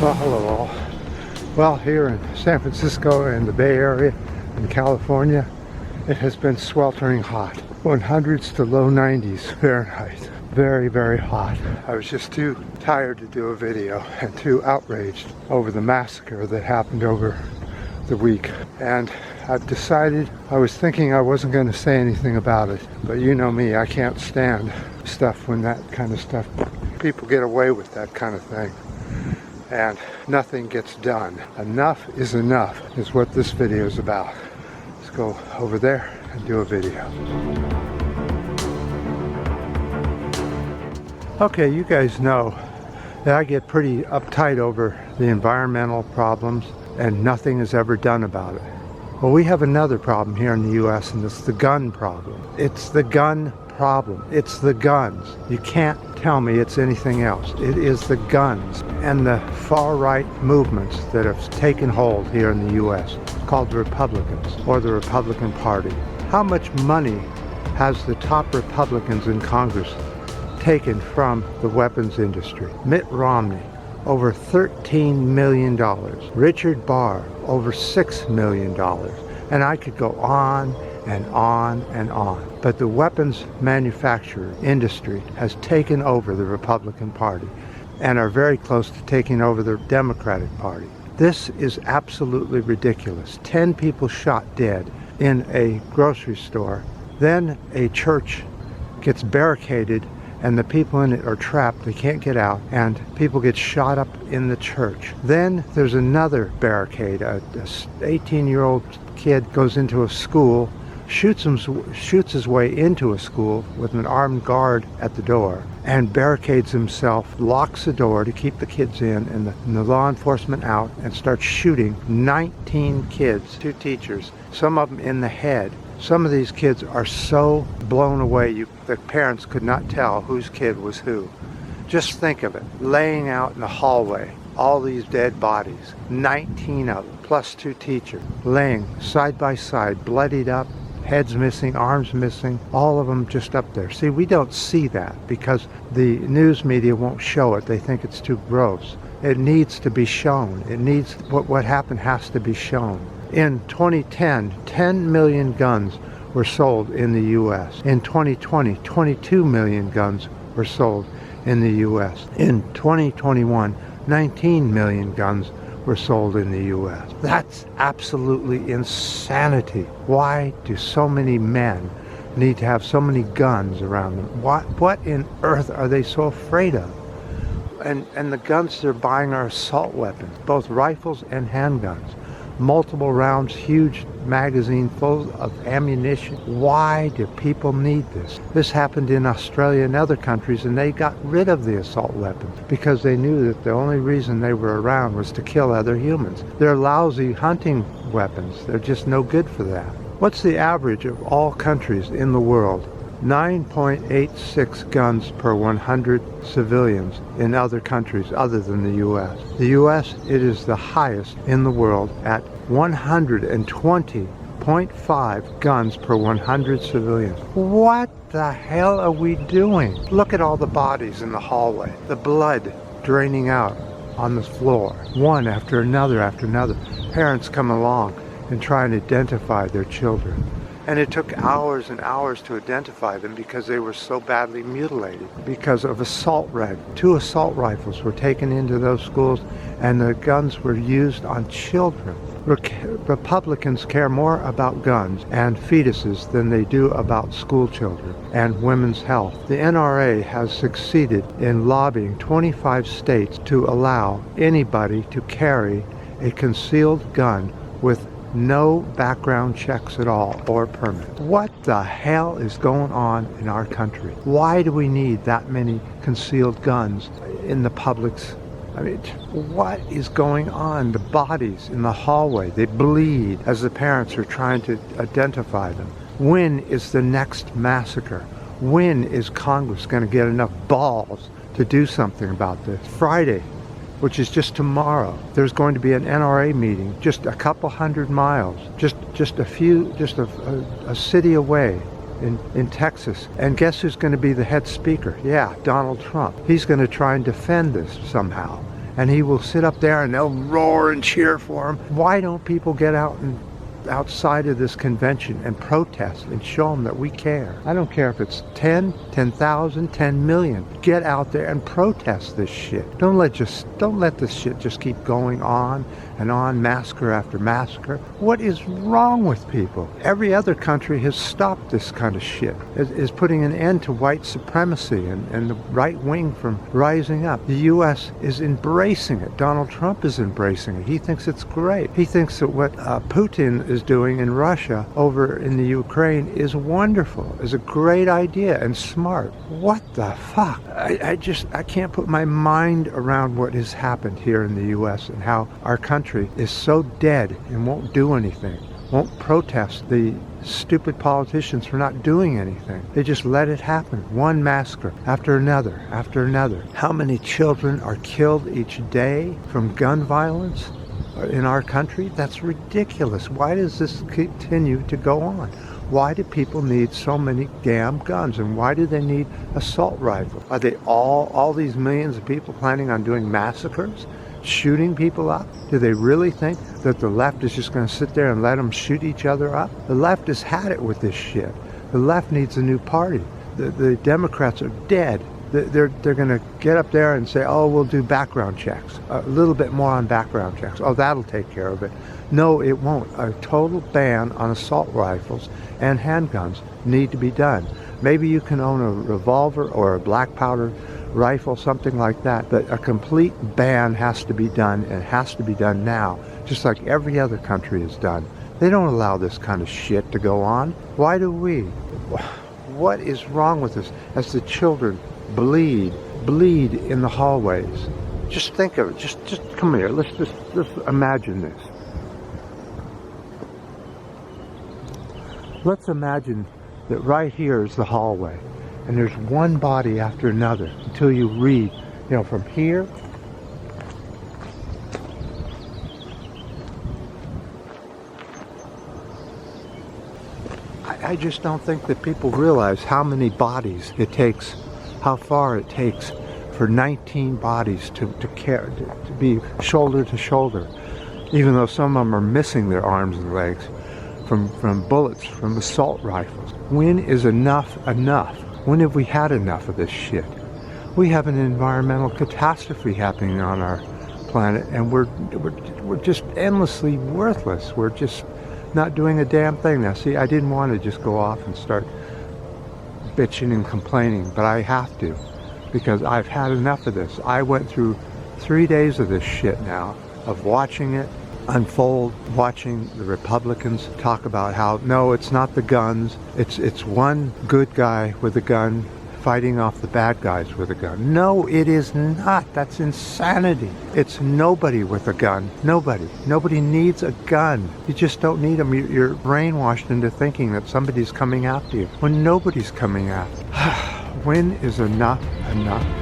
Well, hello all. Well, here in San Francisco and the Bay Area in California, it has been sweltering hot. 100s to low 90s Fahrenheit. Very, very hot. I was just too tired to do a video and too outraged over the massacre that happened over the week. And I've decided, I was thinking I wasn't going to say anything about it, but you know me, I can't stand stuff when that kind of stuff, people get away with that kind of thing. And nothing gets done. Enough is what this video is about. Let's go over there and do a video. Okay, you guys know that I get pretty uptight over the environmental problems and nothing is ever done about it. Well, we have another problem here in the US, and it's the gun problem. It's the gun problem. It's the guns. You can't tell me it's anything else. It is the guns and the far-right movements that have taken hold here in the US, called the Republicans or the Republican Party. How much money has the top Republicans in Congress taken from the weapons industry? Mitt Romney, over $13 million. Richard Barr, over $6 million. And I could go on and on and on. But the weapons manufacturer industry has taken over the Republican Party and are very close to taking over the Democratic Party. This is absolutely ridiculous. 10 people shot dead in a grocery store. Then a church gets barricaded and the people in it are trapped, they can't get out, and people get shot up in the church. Then there's another barricade. A 18-year-old kid goes into a school, shoots his way into a school with an armed guard at the door, and barricades himself, locks the door to keep the kids in and the law enforcement out, and starts shooting 19 kids, 2 teachers, some of them in the head. Some of these kids are so blown away, the parents could not tell whose kid was who. Just think of it, laying out in the hallway, all these dead bodies, 19 of them, plus 2 teachers, laying side by side, bloodied up, heads missing, arms missing, all of them just up there. See, we don't see that because the news media won't show it. They think it's too gross. It needs to be shown. It needs, what happened has to be shown. In 2010, 10 million guns were sold in the U.S. In 2020, 22 million guns were sold in the U.S. In 2021, 19 million guns were sold in the U.S. That's absolutely insanity. Why do so many men need to have so many guns around them? What in earth are they so afraid of? And the guns they're buying are assault weapons, both rifles and handguns. Multiple rounds, huge magazine full of ammunition. Why do people need this? This happened in Australia and other countries, and they got rid of the assault weapons because they knew that the only reason they were around was to kill other humans. They're lousy hunting weapons. They're just no good for that. What's the average of all countries in the world? 9.86 guns per 100 civilians in other countries other than the U.S. The U.S., it is the highest in the world at 120.5 guns per 100 civilians. What the hell are we doing? Look at all the bodies in the hallway, the blood draining out on the floor, one after another after another. Parents come along and try and identify their children. And it took hours and hours to identify them because they were so badly mutilated because of assault rifles. 2 assault rifles were taken into those schools and the guns were used on children. Republicans care more about guns and fetuses than they do about school children and women's health. The NRA has succeeded in lobbying 25 states to allow anybody to carry a concealed gun with no background checks at all or permits. What the hell is going on in our country? Why do we need that many concealed guns in the public's? I mean, what is going on? The bodies in the hallway, they bleed as the parents are trying to identify them. When is the next massacre? When is Congress going to get enough balls to do something about this? Friday, which is just tomorrow, there's going to be an NRA meeting just a couple hundred miles, just a city away in Texas. And guess who's going to be the head speaker? Yeah, Donald Trump. He's going to try and defend this somehow. and he will sit up there and they'll roar and cheer for him. Why don't people get out and outside of this convention and protest and show them that we care? I don't care if it's 10,000, 10 million. Get out there and protest this shit. Don't let this shit just keep going on and on, massacre after massacre. What is wrong with people? Every other country has stopped this kind of shit, is putting an end to white supremacy and the right wing from rising up. The U.S. is embracing it. Donald Trump is embracing it. He thinks it's great. He thinks that what Putin is doing in Russia over in the Ukraine is wonderful, is a great idea and smart. What the fuck? I can't put my mind around what has happened here in the U.S. and how our country is so dead and won't do anything, won't protest the stupid politicians for not doing anything. They just let it happen. One massacre after another after another. How many children are killed each day from gun violence in our country? That's ridiculous. Why does this continue to go on? Why do people need so many damn guns? And why do they need assault rifles? Are they all these millions of people planning on doing massacres? Shooting people up? Do they really think that the left is just going to sit there and let them shoot each other up? The left has had it with this shit. The left needs a new party. The Democrats are dead. They're going to get up there and say, oh, we'll do background checks. A little bit more on background checks. Oh, that'll take care of it. No, it won't. A total ban on assault rifles and handguns need to be done. Maybe you can own a revolver or a black powder rifle, something like that, but a complete ban has to be done, and it has to be done now, just like every other country has done. They don't allow this kind of shit to go on. Why do we? What is wrong with us as the children bleed in the hallways? Just think of it. Just come here. Let's imagine this. Let's imagine that right here is the hallway, and there's one body after another until you read, from here. I just don't think that people realize how many bodies it takes, how far it takes for 19 bodies to be shoulder to shoulder, even though some of them are missing their arms and legs from bullets, from assault rifles. When is enough enough? When have we had enough of this shit? We have an environmental catastrophe happening on our planet, and we're just endlessly worthless. We're just not doing a damn thing. Now, see, I didn't want to just go off and start bitching and complaining, but I have to, because I've had enough of this. I went through 3 days of this shit now, of watching it unfold, watching the Republicans talk about how, no, it's not the guns, it's one good guy with a gun fighting off the bad guys with a gun. No, it is not. That's insanity. It's nobody with a gun. Nobody needs a gun. You just don't need them. You're brainwashed into thinking that somebody's coming after you when nobody's coming after you. When is enough enough?